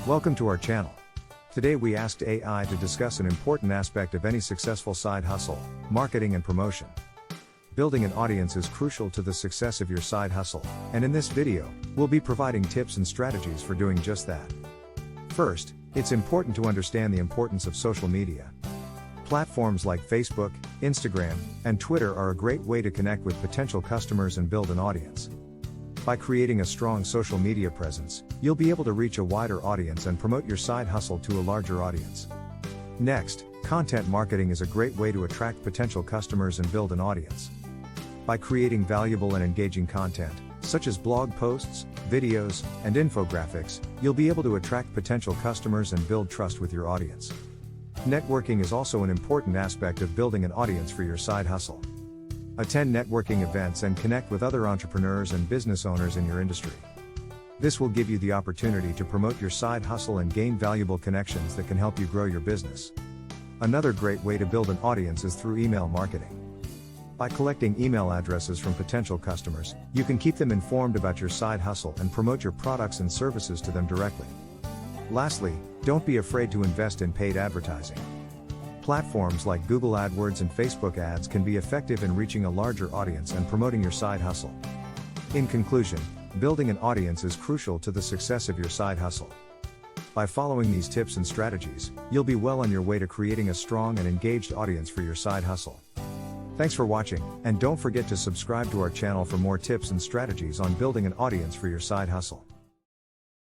Welcome to our channel. Today we asked AI to discuss an important aspect of any successful side hustle: marketing and promotion. Building an audience is crucial to the success of your side hustle, and in this video, we'll be providing tips and strategies for doing just that. First, it's important to understand the importance of social media. Platforms like Facebook, Instagram, and Twitter are a great way to connect with potential customers and build an audience. By creating a strong social media presence, you'll be able to reach a wider audience and promote your side hustle to a larger audience. Next, content marketing is a great way to attract potential customers and build an audience. By creating valuable and engaging content, such as blog posts, videos, and infographics, you'll be able to attract potential customers and build trust with your audience. Networking is also an important aspect of building an audience for your side hustle. Attend networking events and connect with other entrepreneurs and business owners in your industry. This will give you the opportunity to promote your side hustle and gain valuable connections that can help you grow your business. Another great way to build an audience is through email marketing. By collecting email addresses from potential customers, you can keep them informed about your side hustle and promote your products and services to them directly. Lastly, don't be afraid to invest in paid advertising. Platforms like Google AdWords and Facebook ads can be effective in reaching a larger audience and promoting your side hustle. In conclusion, building an audience is crucial to the success of your side hustle. By following these tips and strategies, you'll be well on your way to creating a strong and engaged audience for your side hustle. Thanks for watching, and don't forget to subscribe to our channel for more tips and strategies on building an audience for your side hustle.